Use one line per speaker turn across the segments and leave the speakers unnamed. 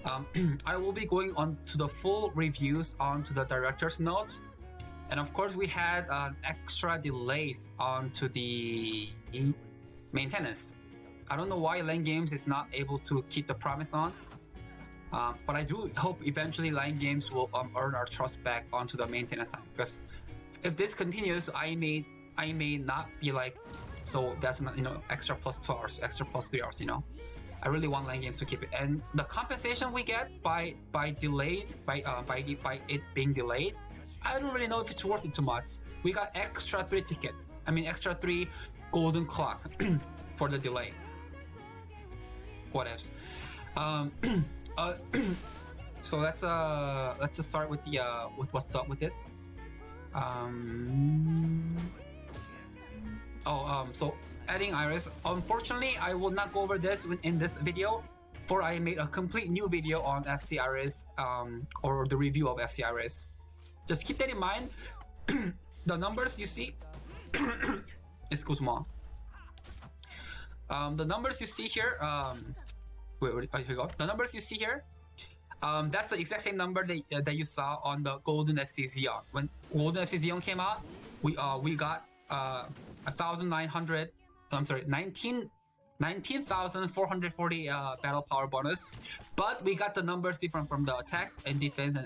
I will be going on to the full reviews onto the director's notes. And of course, we had extra delays onto the maintenance. I don't know why Line Games is not able to keep the promise on. But I do hope eventually Line Games will earn our trust back onto the maintenance side. Because if this continues, I may not be like, so that's not, extra plus 2 hours, extra plus 3 hours, I really want Line Games to keep it. And the compensation we get by delays, by it being delayed, I don't really know if it's worth it too much. We got extra 3 extra 3 golden clock for the delay. What else? So let's just start with the with what's up with it. So adding Iris. Unfortunately, I will not go over this in this video, for I made a complete new video on FC Iris, or the review of FC Iris. Just keep that in mind. The numbers you see, excuse me. The numbers you see here. Wait, here we go. The numbers you see here. That's the exact same number that you saw on the Golden FC Xeon. When Golden FC Xeon came out, we got 19,440 battle power bonus, but we got the numbers different from the attack and defense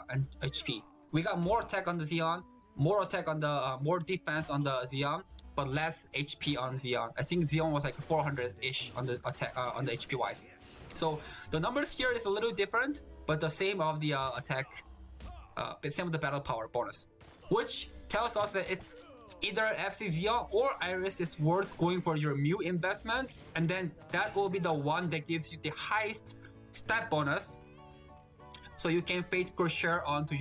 and HP. We got more attack on the Xeon, more attack on the more defense on the Xeon, but less HP on Xeon. I think Xeon was like 400-ish on the attack on the HP wise. So the numbers here is a little different, but the same of the attack, same of the battle power bonus, which tells us that it's either FC Xeon or Iris is worth going for your Mew investment, and then that will be the one that gives you the highest stat bonus, so you can Fate Crusher onto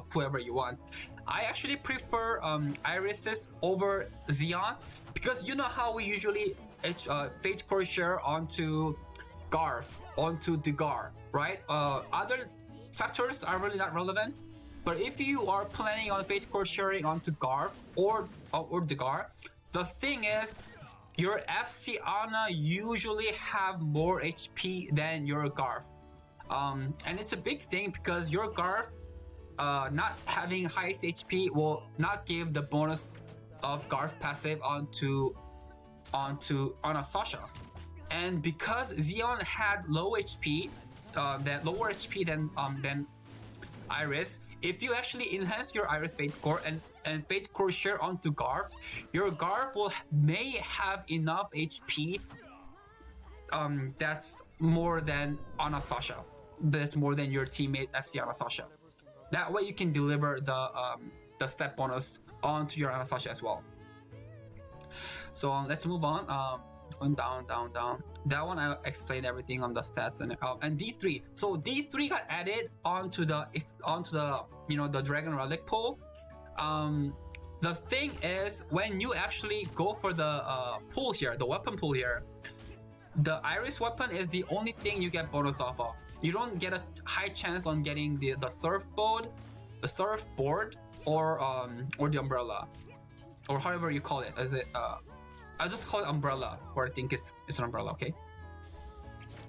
whoever you want. I actually prefer Irises over Xeon, because you know how we usually Fate Crusher onto Garth, onto Degar, right? Other factors are really not relevant. But if you are planning on Fate Crushering onto Garth or Degar, the thing is, your FC Ana usually have more HP than your Garth. And it's a big thing, because your Garth not having highest HP will not give the bonus of Garth passive onto Sasha. And because Xeon had low HP, lower HP than Iris, if you actually enhance your Iris Fate Core and Fate Core share onto Garth, your Garth may have enough HP that's more than Anastasha. That's more than your teammate FC Anastasha. That way you can deliver the stat bonus onto your Anastasha as well. So let's move on. Going down. That one I explained everything on the stats and these three. So these three got added onto the the Dragon Relic pool. The thing is, when you actually go for the pool here, the weapon pool here, the Iris weapon is the only thing you get bonus off of. You don't get a high chance on getting the surfboard, or the umbrella, or however you call it. Is it I just call it umbrella, or I think it's an umbrella, okay?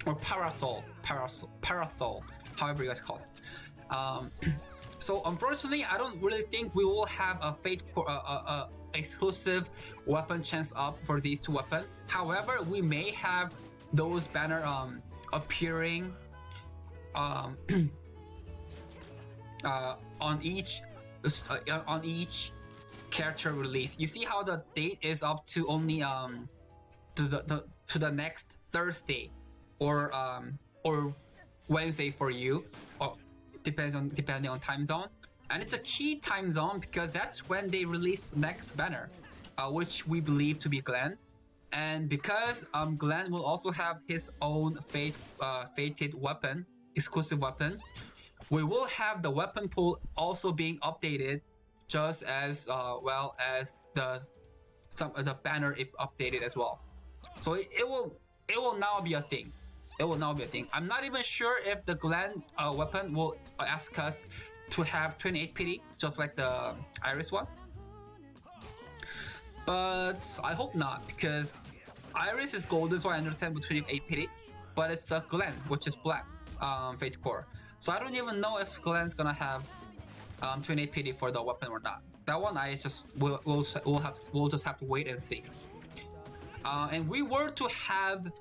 Or parasol, however you guys call it. So unfortunately, I don't really think we will have a Fate exclusive weapon chance up for these two weapons. However, we may have those banner appearing on each character release. You see how the date is up to only to the next Thursday or Wednesday for you, or depending on time zone. And it's a key time zone because that's when they release next banner, which we believe to be Glenn. And because Glenn will also have his own fated weapon, exclusive weapon, we will have the weapon pool also being updated, just as well as the banner updated as well. So it will now be a thing. I'm not even sure if the Glenn weapon will ask us to have 28 pity, just like the Iris one. But I hope not, because Iris is golden, so I understand with 28 pity. But it's a Glenn, which is black. Fate Core. So I don't even know if Glenn's gonna have 28 PD for the weapon or not. That one I just we'll just have to wait and see. And we were to have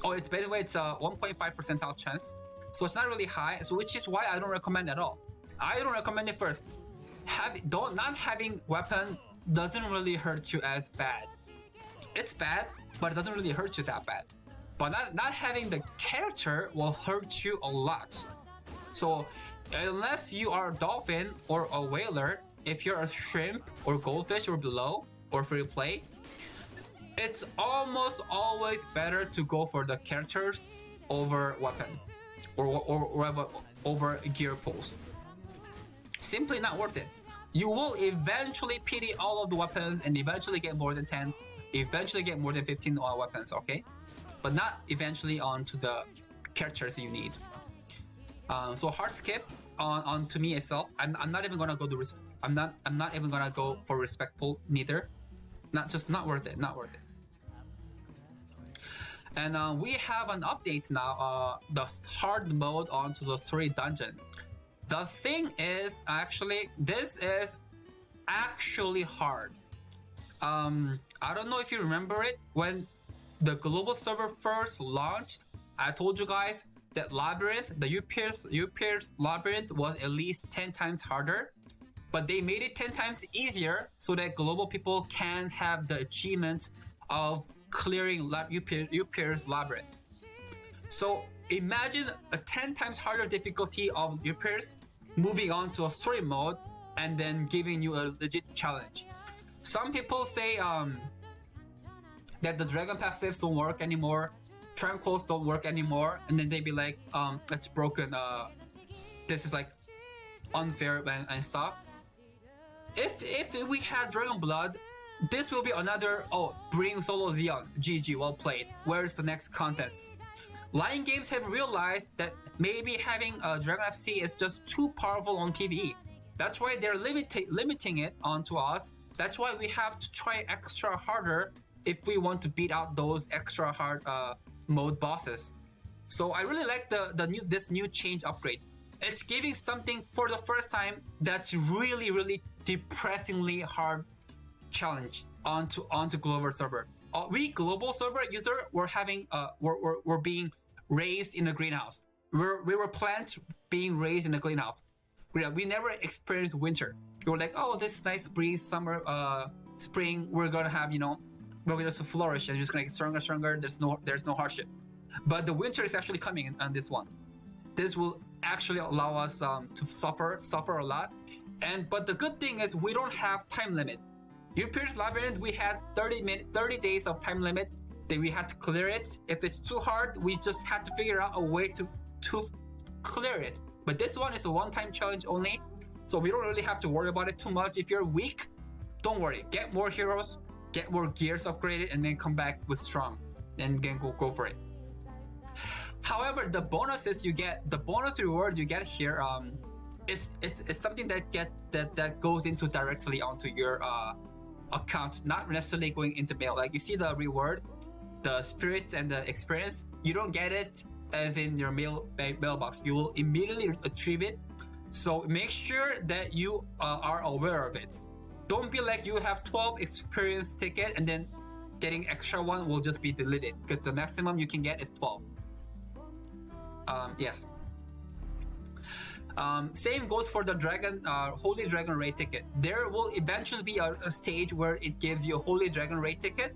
it's by the way it's a 1.5 percentile chance, so it's not really high. So which is why I don't recommend at all. I don't recommend it first. Not having weapon doesn't really hurt you as bad. It's bad, but it doesn't really hurt you that bad. But not having the character will hurt you a lot. So unless you are a dolphin or a whaler, if you're a shrimp or goldfish or below or free play, it's almost always better to go for the characters over weapon or over gear pools. Simply not worth it. You will eventually PD all of the weapons and eventually get more than 10, eventually get more than 15 weapons, okay? But not eventually onto the characters you need. So hard skip on to me itself. I'm not even gonna go to I'm not even gonna go for respectful neither. Not worth it. Not worth it. And we have an update now. The hard mode onto the story dungeon. The thing is, actually, this is actually hard. I don't know if you remember it. When the global server first launched, I told you guys that Labyrinth, the UPier's Labyrinth was at least 10 times harder. But they made it 10 times easier so that global people can have the achievement of clearing UPier's Labyrinth. So imagine a 10 times harder difficulty of UPier's moving on to a story mode and then giving you a legit challenge. Some people say that the Dragon passives don't work anymore, Tranquils don't work anymore, and then they be like, it's broken, this is like unfair and stuff. If we had Dragon Blood, this will be another, bring solo Xeon, GG, well played, where's the next contest? Lion Games have realized that maybe having a Dragon FC is just too powerful on PvE. That's why they're limiting it onto us. That's why we have to try extra harder if we want to beat out those extra hard mode bosses. So I really like this new change upgrade. It's giving something for the first time that's really depressingly hard challenge onto global server. We global server user were having were being raised in a greenhouse. We were plants being raised in a greenhouse. We never experienced winter. We were like, oh, this nice breeze, summer, spring. We're gonna have, we're gonna just flourish and just gonna get stronger. There's no hardship. But the winter is actually coming on this one. This will actually allow us to suffer a lot. But the good thing is we don't have time limit. UPier's Labyrinth, we had 30 days of time limit that we had to clear it. If it's too hard, we just had to figure out a way to clear it. But this one is a one-time challenge only, so we don't really have to worry about it too much. If you're weak, don't worry. Get more heroes, get more gears upgraded, and then come back with strong, and then go for it. However, the bonuses you get, the bonus reward you get here, is something that goes into directly onto your account, not necessarily going into mail. Like you see the reward, the spirits and the experience, you don't get it as in your mailbox. You will immediately retrieve it. So make sure that you are aware of it. Don't be like you have 12 experience ticket and then getting extra one will just be deleted, because the maximum you can get is 12. Yes. Same goes for the Dragon, Holy Dragon Raid ticket. There will eventually be a stage where it gives you a Holy Dragon Raid ticket,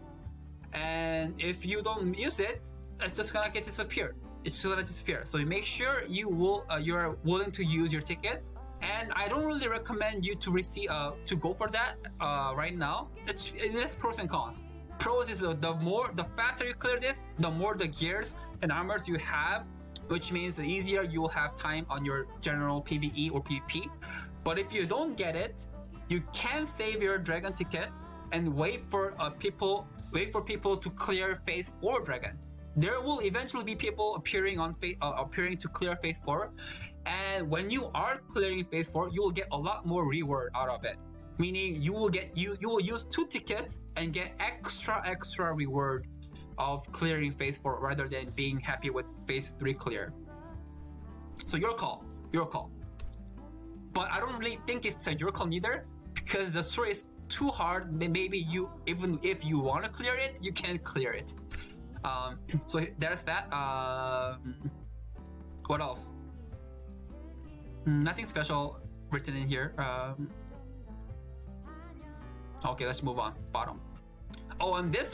and if you don't use it, it's just gonna disappear. It's gonna disappear. So make sure you're willing to use your ticket. And I don't really recommend you to go for that right now. There's pros and cons. Pros is the faster you clear this, the more the gears and armors you have, which means the easier you will have time on your general PvE or PvP. But if you don't get it, you can save your dragon ticket and wait for people to clear phase 4 dragon. There will eventually be people appearing to clear phase 4, and when you are clearing phase 4, you will get a lot more reward out of it. Meaning you will use 2 tickets and get extra reward of clearing phase 4 rather than being happy with phase 3 clear. So your call. But I don't really think it's your call neither, because the story is too hard. Maybe you, even if you want to clear it, you can't clear it. So there's that. What else? Nothing special written in here. Okay, let's move on. Bottom. Oh, and this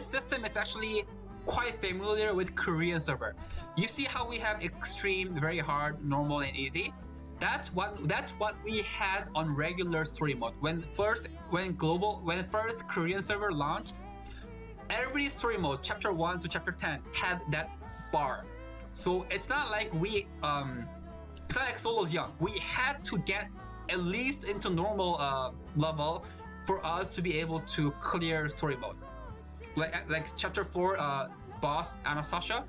system is actually quite familiar with Korean server. You see how we have extreme, very hard, normal, and easy? That's what we had on regular story mode. When first Korean server launched, every story mode, chapter 1 to chapter 10, had that bar. So it's not like it's not like Solo's Young. We had to get at least into normal level for us to be able to clear story mode. Like chapter 4 boss Anastasia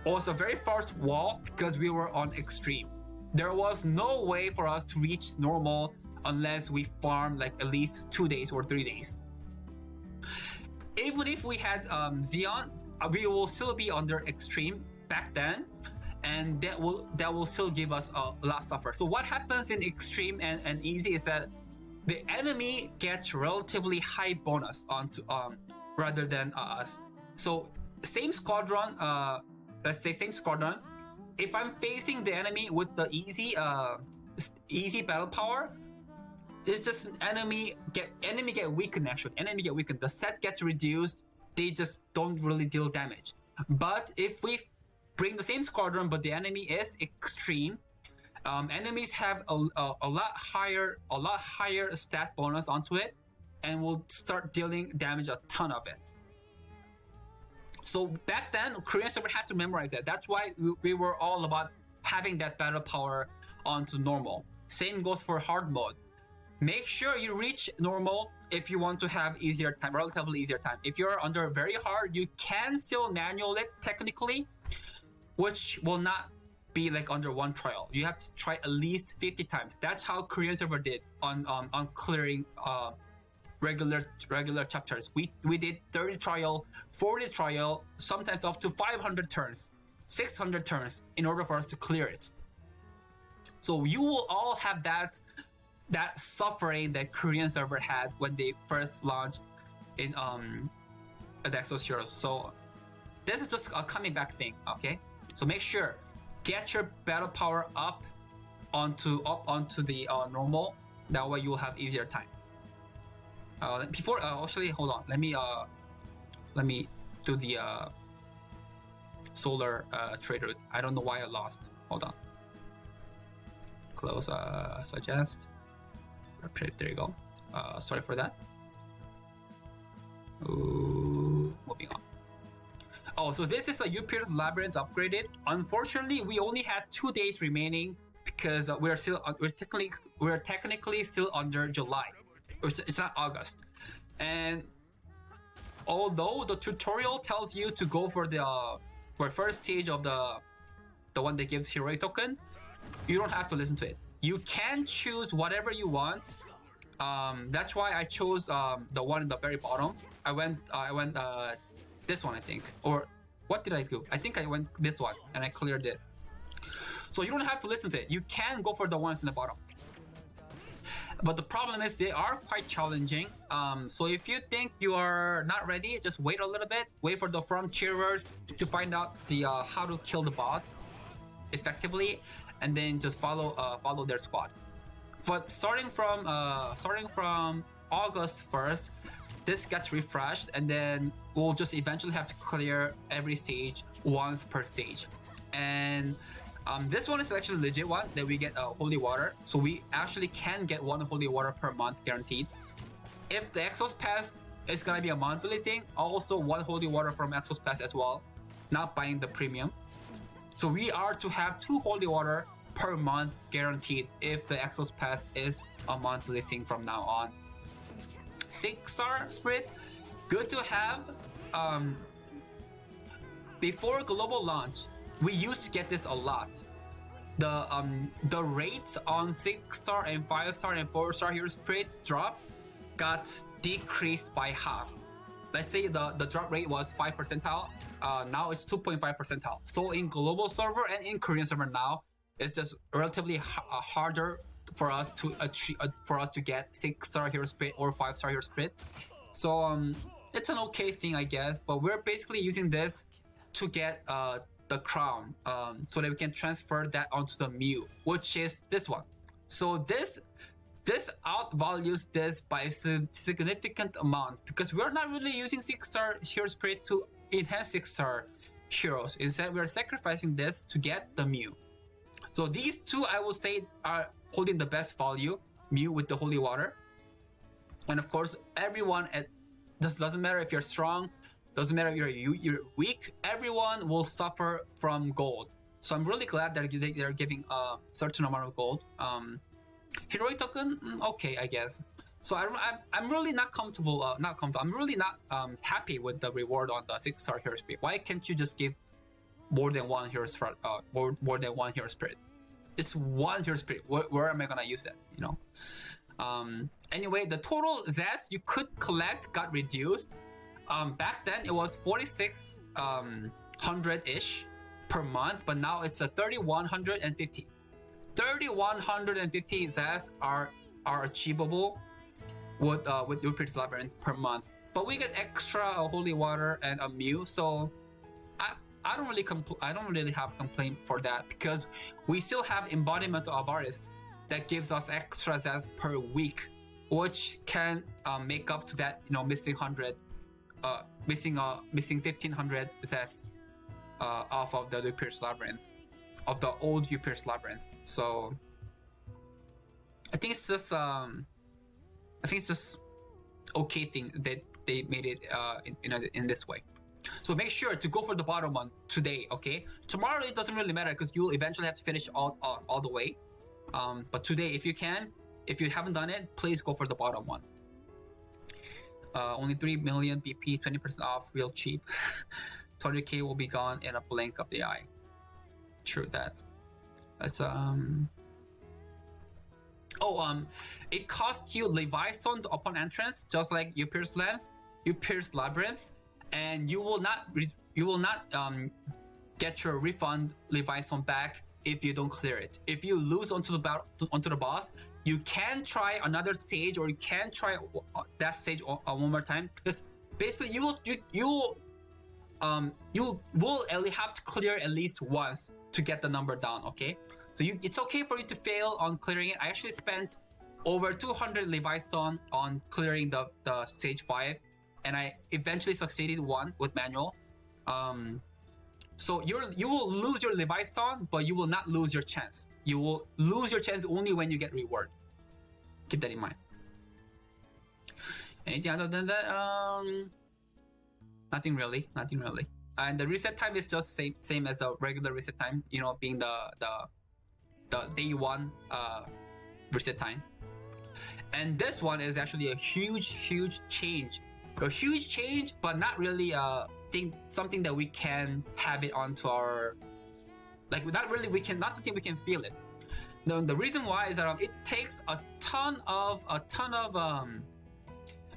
was the very first wall because we were on extreme. There was no way for us to reach normal unless we farm like at least 2 days or 3 days. Even if we had Xeon, we will still be under extreme back then, and that will still give us a lot suffer. So what happens in extreme and easy is that the enemy gets relatively high bonus onto rather than us. So same squadron, let's say same squadron. If I'm facing the enemy with the easy battle power, it's just enemy get weakened. Actually, enemy get weakened. The set gets reduced. They just don't really deal damage. But if we bring the same squadron, but the enemy is extreme, enemies have a lot higher stat bonus onto it, and will start dealing damage, a ton of it. So back then, Korean server had to memorize that. That's why we were all about having that battle power onto normal. Same goes for hard mode. Make sure you reach normal if you want to have easier time, relatively easier time. If you're under very hard, you can still manual it technically, which will not be like under one trial. You have to try at least 50 times. That's how Korean server did on clearing regular chapters. We did 30 trial, 40 trial, sometimes up to 500 turns, 600 turns in order for us to clear it. So you will all have that suffering that Korean server had when they first launched in the Exos Heroes. So this is just a coming back thing, okay? So make sure get your battle power up onto the normal. That way you will have easier time. Before actually, hold on. Let me do the solar trade route. I don't know why I lost. Hold on. Close. Suggest. There you go. Sorry for that. Ooh, moving on. Oh, so this is a Upier's Labyrinth upgraded. Unfortunately, we only had 2 days remaining because we're technically still under July. It's not August. And although the tutorial tells you to go for the first stage of the one that gives heroic token, you don't have to listen to it. You can choose whatever you want. That's why I chose the one in the very bottom. I went this one, I think. Or what did I do? I think I went this one and I cleared it. So you don't have to listen to it. You can go for the ones in the bottom. But the problem is they are quite challenging. So if you think you are not ready, just wait a little bit. Wait for the frontierers to find out the how to kill the boss effectively, and then just follow their squad. But starting from August 1st, this gets refreshed, and then we'll just eventually have to clear every stage once per stage. And this one is actually a legit one that we get holy water, so we actually can get 1 holy water per month guaranteed. If the Exos Pass is gonna be a monthly thing, also 1 holy water from Exos Pass as well, not buying the premium. So we are to have 2 holy water per month guaranteed if the Exos Pass is a monthly thing from now on. 6-star spirit, good to have. Before global launch, we used to get this a lot. The rates on 6-star and 5-star and 4-star hero spirits got decreased by half. let's say the drop rate was 5 percentile, now it's 2.5 percentile. So in global server and in Korean server now, it's just relatively harder for us to achieve, for us to get 6-star hero spirit or 5-star hero spirit. So it's an okay thing, I guess, but we're basically using this to get the crown, so that we can transfer that onto the Mew, which is this one. So this outvalues this by a significant amount, because we're not really using 6-star hero spirit to enhance 6-star heroes. Instead, we're sacrificing this to get the Mew. So these two, I will say, are holding the best value. Mew with the holy water, and of course, everyone at this doesn't matter if you're strong, doesn't matter if you're weak. Everyone will suffer from gold. So I'm really glad that they're giving a certain amount of gold. Heroic token, okay, I guess. So I'm really not comfortable. I'm really not happy with the reward on the 6-star hero spirit. Why can't you just give more than one hero spirit? More than one hero spirit. It's one hero spirit. Where am I gonna use it? You know. Anyway, the total zest you could collect got reduced. Back then it was 4,600-ish per month, but now it's a 3,150. 3,150 zest are achievable with Labyrinth Labyrinth per month. But we get extra holy water and a Mew, so I don't really have complaint for that, because we still have embodiment of artists that gives us extra zest per week, which can make up to that, you know, missing 1,500 zest off of the Pierce Labyrinth, of the old Pierce Labyrinth. So I think it's just okay thing that they made it in this way. So make sure to go for the bottom one today, okay? Tomorrow it doesn't really matter, because you'll eventually have to finish all the way. But today, if you haven't done it, please go for the bottom one. Only 3 million BP, 20% off, real cheap. 200k will be gone in a blink of the eye. True that. That's it costs you Levi Stone upon entrance, just like you Pierce Labyrinth, and you will not get your refund Levi Stone back if you don't clear it. If you lose onto the boss, you can try another stage, or you can try that stage one more time. Because basically, you will only have to clear at least once to get the number down. Okay, so it's okay for you to fail on clearing it. I actually spent over 200 Levi Stone on clearing the stage 5, and I eventually succeeded one with manual. So you will lose your Levi Stone, but you will not lose your chance. You will lose your chance only when you get reward. Keep that in mind. Anything other than that? Nothing really. And the reset time is just same as the regular reset time. You know, being the day one reset time. And this one is actually a huge change. A huge change, but not really something that we can have it onto our, like, not something we can feel it. The reason why is that it takes a ton of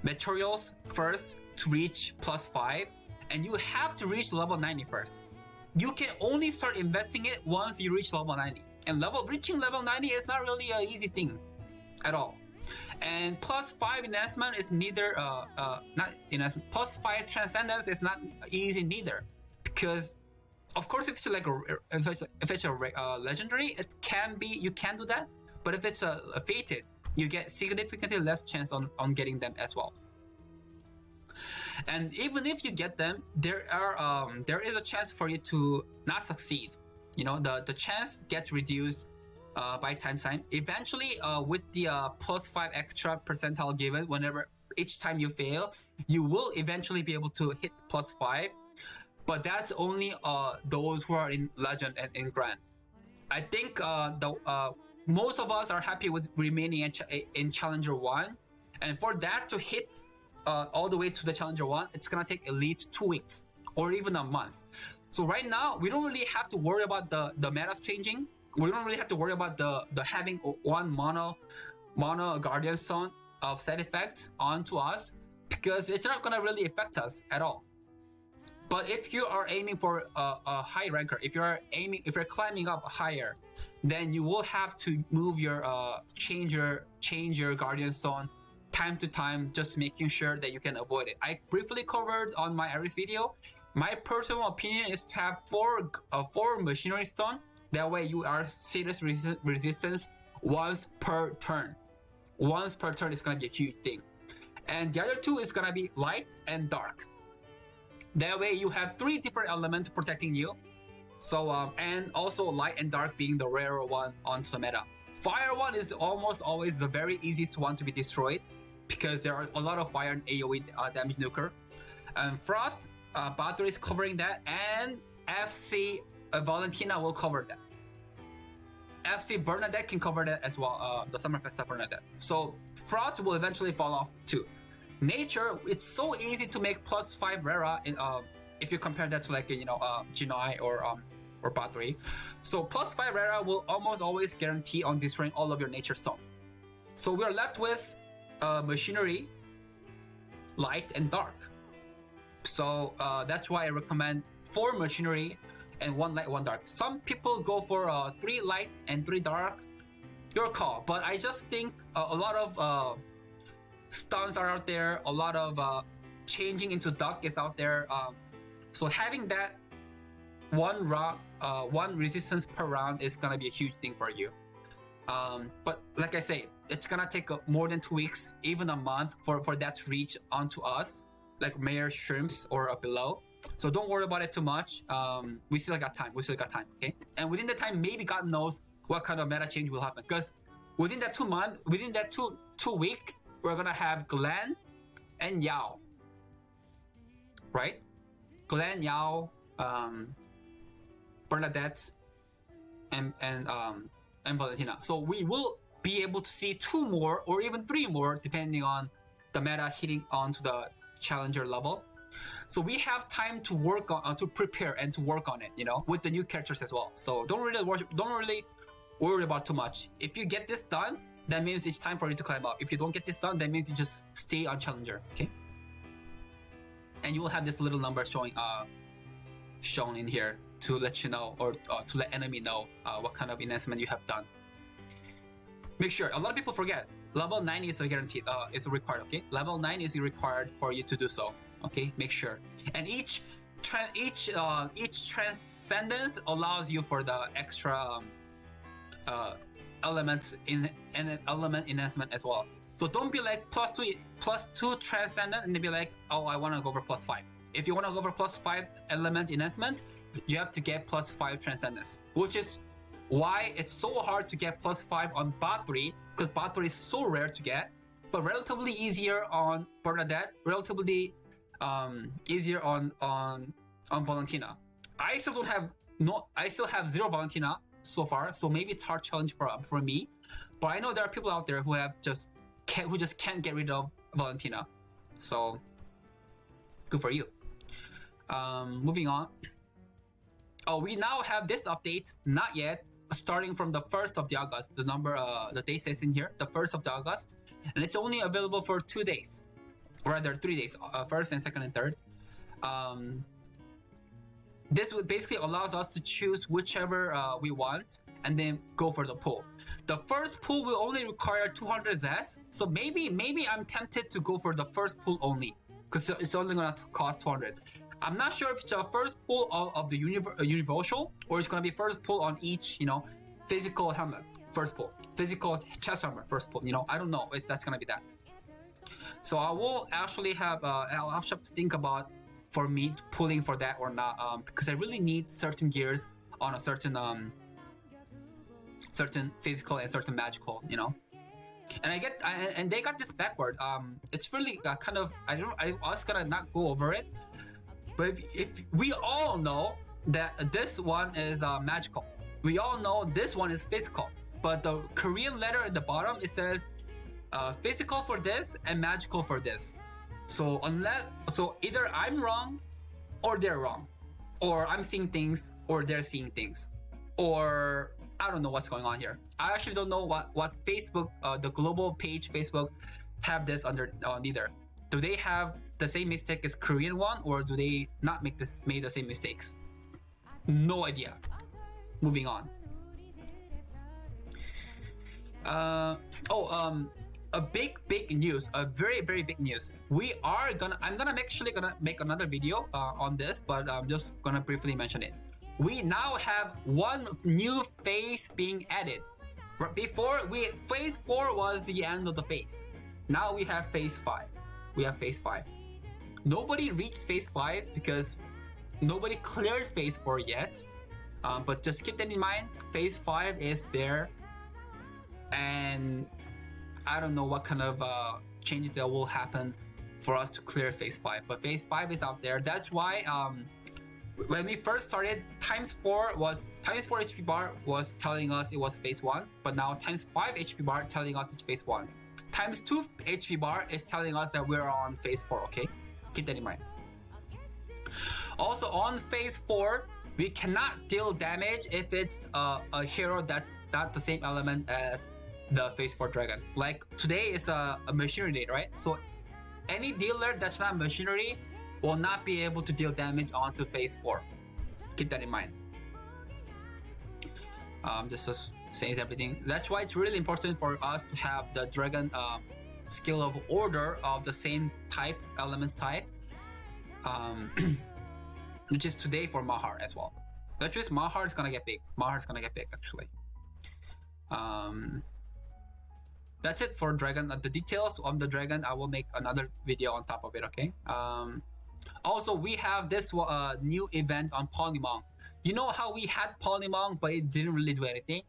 materials first to reach +5, and you have to reach level 90 first. You can only start investing it once you reach level 90, and reaching level 90 is not really an easy thing at all. And +5 enhancement is neither not enhancement. +5 transcendence is not easy neither, because of course if it's a legendary, you can do that. But if it's a fated, you get significantly less chance on getting them as well. And even if you get them, there is a chance for you to not succeed. You know, the chance gets reduced by time. Eventually, with the +5 extra percentile given, each time you fail, you will eventually be able to hit +5. But that's only those who are in Legend and in Grand. I think most of us are happy with remaining in Challenger 1, and for that to hit all the way to the Challenger 1, it's gonna take at least 2 weeks or even a month. So right now, we don't really have to worry about the meta's changing. We don't really have to worry about the having one mono Guardian Stone of side effects onto us, because it's not gonna really affect us at all. But if you are aiming for a high ranker, if you're climbing up higher, then you will have to move your change your Guardian Stone time to time, just making sure that you can avoid it. I briefly covered on my Iris video. My personal opinion is to have four Machinery Stone. That way you are serious resistance once per turn. Once per turn is gonna be a huge thing. And the other two is gonna be light and dark. That way you have 3 different elements protecting you. So and also light and dark being the rarer one onto the meta. Fire one is almost always the very easiest one to be destroyed because there are a lot of fire and AoE damage nuker. And Frost, Battery is covering that, and FC Valentina will cover that. FC Bernadette can cover that as well, the Summer Festa Bernadette. So Frost will eventually fall off too. Nature, it's so easy to make +5 Rara in, if you compare that to like Jinai or Battery. So +5 Rara will almost always guarantee on destroying all of your Nature Stone. So we are left with Machinery, Light, and Dark. So that's why I recommend 4 Machinery and 1 Light, 1 Dark. Some people go for 3 Light and 3 Dark. Your call, but I just think a lot of stuns are out there, a lot of changing into duck is out there, so having that one resistance per round is gonna be a huge thing for you. But like I say, it's gonna take more than 2 weeks, even a month for that to reach onto us, like Mayor Shrimps or below. So don't worry about it too much. We still got time. Okay, and within the time, maybe God knows what kind of meta change will happen, because within that 2 month, within that two week, we're gonna have Glenn and Yao, right? Glenn, Yao, Bernadette, and Valentina. So we will be able to see 2 more or even 3 more, depending on the meta hitting onto the challenger level. So we have time to work on, to prepare and to work on it, with the new characters as well. So don't really worry about too much. If you get this done, that means it's time for you to climb up. If you don't get this done, that means you just stay on challenger, okay? And you will have this little number shown in here to let you know, or to let enemy know what kind of enhancement you have done. Make sure, a lot of people forget, level 9 is guaranteed, is required, okay? Level 9 is required for you to do so, okay? Make sure. And each transcendence allows you for the extra element in an element enhancement as well. So don't be like +2 transcendent and then be like, oh, I want to go for +5. If you want to go for +5 element enhancement, you have to get +5 transcendence, which is why it's so hard to get +5 on Battery, because Battery is so rare to get, but relatively easier on Bernadette, relatively easier on Valentina. I still have 0 Valentina so far, so maybe it's hard challenge for me, but I know there are people out there who just can't get rid of Valentina. So good for you. Moving on. Oh, we now have this update, not yet, starting from the 1st of August. The day says in here, the 1st of August, and it's only available for 2 days, or rather 3 days, 1st and 2nd and 3rd. This basically allows us to choose whichever we want and then go for the pull. The first pull will only require 200 Zs, so maybe I'm tempted to go for the first pull only, because it's only gonna cost 200. I'm not sure if it's a first pull of the universal, or it's gonna be first pull on each, physical helmet, first pull, physical chest armor, first pull. I don't know if that's gonna be that. So I will actually I'll have to think about for me pulling for that or not, because I really need certain gears on a certain physical and certain magical, and they got this backward. It's really kind of, I was gonna not go over it, but if we all know that this one is magical, we all know this one is physical, but the Korean letter at the bottom, it says physical for this and magical for this. So either I'm wrong or they're wrong, or I'm seeing things or they're seeing things, or I don't know what's going on here. I actually don't know what Facebook, the global page Facebook, have this under neither. Do they have the same mistake as Korean one, or do they not make the same mistakes? No idea. Moving on. A big news, a very big news. I'm gonna make another video on this, but I'm just gonna briefly mention it. We now have one new phase being added. Before, phase 4 was the end of the phase. Now we have phase 5. Nobody reached phase 5 because nobody cleared phase 4 yet. But just keep that in mind. Phase 5 is there, and I don't know what kind of changes that will happen for us to clear phase 5. But phase 5 is out there. That's why when we first started, times 4 HP bar was telling us it was phase 1, but now times 5 HP bar telling us it's phase 1. Times 2 HP bar is telling us that we're on phase 4, okay? Keep that in mind. Also, on phase 4, we cannot deal damage if it's a hero that's not the same element as the phase 4 dragon. Like today is a machinery day, right? So any dealer that's not machinery will not be able to deal damage onto phase 4. Keep that in mind. Just saying everything. That's why it's really important for us to have the dragon skill of order of the same type, elements type, which is today for Mahar as well. That means Mahar is gonna get big. Actually. That's it for dragon. The details on the dragon, I will make another video on top of it, okay? Also, we have this new event on Polymong. You know how we had Polymong, but it didn't really do anything?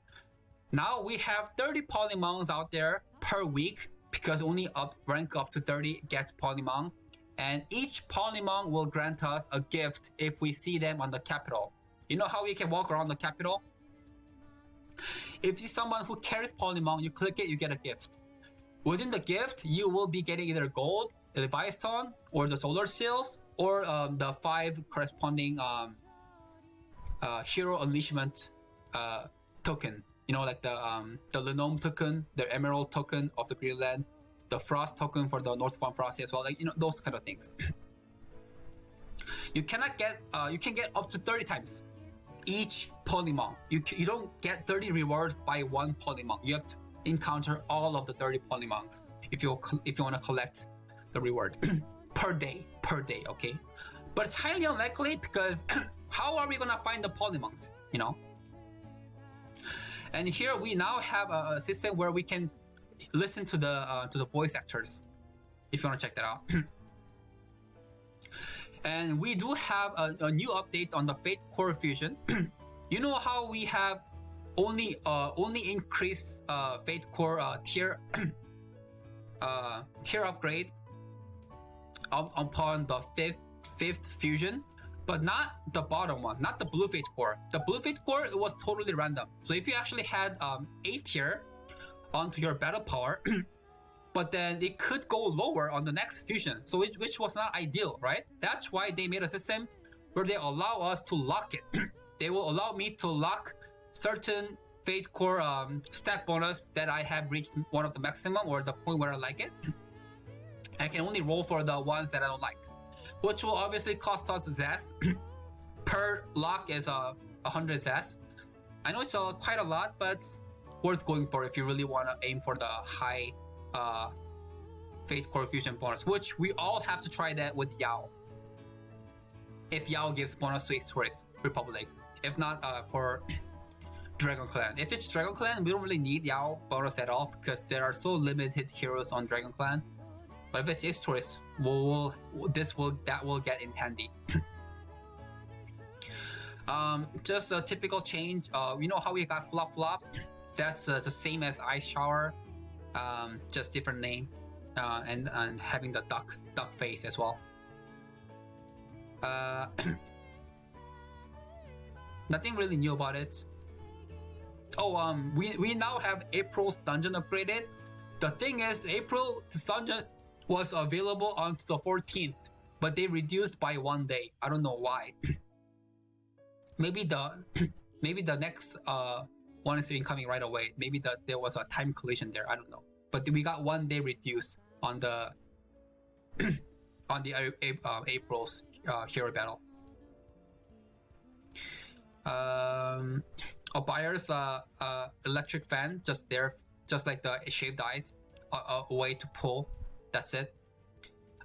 Now we have 30 Polymongs out there per week, because only rank up to 30 gets Polymong. And each Polymong will grant us a gift if we see them on the capital. You know how we can walk around the capital? If you see someone who carries Polymong, you click it, you get a gift. Within the gift, you will be getting either gold, the Leviathan Stone, or the solar seals, or the 5 corresponding hero unleashment token. You know, like the Lenome token, the Emerald token of the Greenland, the Frost token for the North Farm Frosty as well. Like, you know, those kind of things. You cannot get, you can get up to 30 times each Polymong. You don't get 30 rewards by one Polymong. You have to encounter all of the 30 Polymongs if you want to collect the reward per day, okay? But it's highly unlikely because how are we gonna find the Polymongs, you know? And here we now have a system where we can listen to the voice actors, if you want to check that out. And we do have a new update on the Fate Core Fusion. You know how we have only increased Fate Core tier upgrade upon the fifth fusion, but not the bottom one, not the Blue Fate Core. The Blue Fate Core, it was totally random. So if you actually had A tier onto your battle power, but then it could go lower on the next fusion, so which was not ideal, right? That's why they made a system where they allow us to lock it. They will allow me to lock certain Fate Core stat bonus that I have reached one of the maximum or the point where I like it. I can only roll for the ones that I don't like, which will obviously cost us Zest. Per lock is 100 Zest. I know it's quite a lot, but worth going for if you really want to aim for the high Fate Core Fusion bonus, which we all have to try that with Yao. If Yao gives bonus to Exos Republic. If not, for Dragon Clan. If it's Dragon Clan, we don't really need Yao bonus at all because there are so limited heroes on Dragon Clan. But if it's Exos, that will get in handy. Just a typical change. You know how we got Flop Flop? That's the same as Ice Shower, just different name, and having the duck face as well. Nothing really new about it. Oh, we now have April's dungeon upgraded. The thing is, April's dungeon was available on the 14th, but they reduced by 1 day. I don't know why. maybe the next one is incoming right away. Maybe there was a time collision there. I don't know. But we got 1 day reduced on the on the April's hero battle. A buyer's electric fan just there, just like the shaved ice, a way to pull. That's it.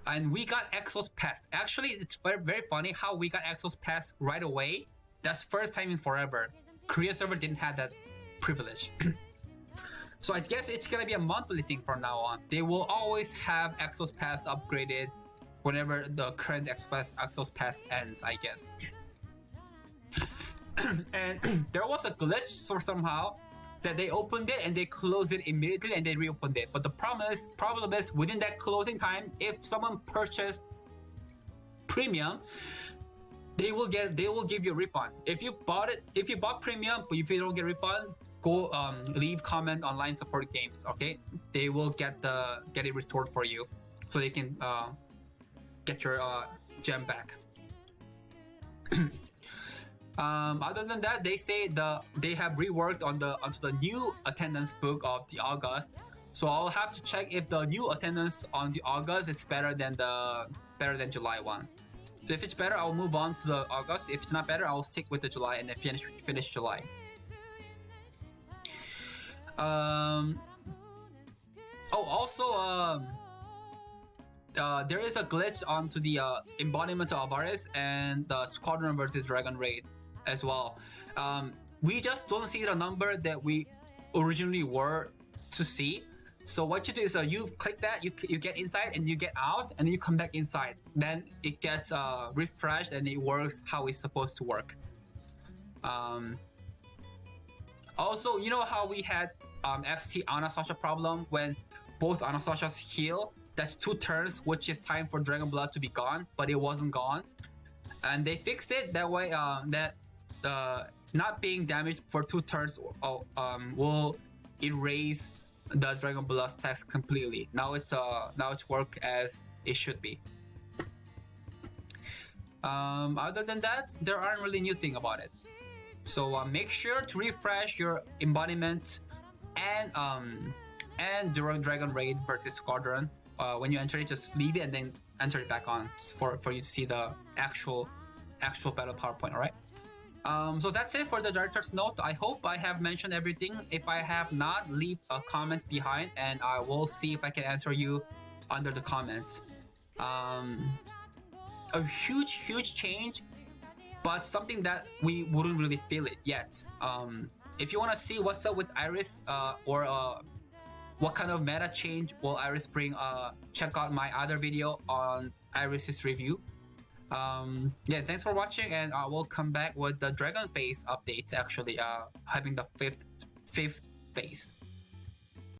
And we got Exos Pest. Actually, it's very, very funny how we got Exos Pest right away. That's first time in forever. Korea server didn't have that privilege. So I guess it's gonna be a monthly thing from now on. They will always have Exos Pass upgraded whenever the current Exos Pass ends, I guess. And there was a glitch somehow that they opened it and they closed it immediately and they reopened it. But the problem is within that closing time, if someone purchased premium, they will give you a refund. If you bought premium but if you don't get a refund, go leave comment on line support games. Okay, they will get it restored for you, so they can get your gem back. Other than that, they say they have reworked onto the new attendance book of the August. So I'll have to check if the new attendance on the August is better than July one. So if it's better, I'll move on to the August. If it's not better, I'll stick with the July and then finish July. There is a glitch onto the embodiment of Avaris and the Squadron versus Dragon Raid as well. We just don't see the number that we originally were to see. So what you do is you click that, you get inside and you get out and you come back inside. Then it gets refreshed and it works how it's supposed to work. Also, you know how we had FC Anastasia problem when both Anastasias heal? That's 2 turns, which is time for Dragon Blood to be gone, but it wasn't gone. And they fixed it that way, that not being damaged for 2 turns will erase the Dragon Blood text completely. Now it's work as it should be. Other than that, there aren't really new thing about it. So make sure to refresh your embodiment and during Dragon Raid versus Squadron. When you enter it, just leave it and then enter it back on for you to see the actual battle PowerPoint. All right. So that's it for the director's note. I hope I have mentioned everything. If I have not, leave a comment behind and I will see if I can answer you under the comments. A huge change, but something that we wouldn't really feel it yet. If you want to see what's up with Iris or what kind of meta change will Iris bring, check out my other video on Iris's review. Yeah, thanks for watching, and I will come back with the Dragon phase updates, actually having the fifth phase.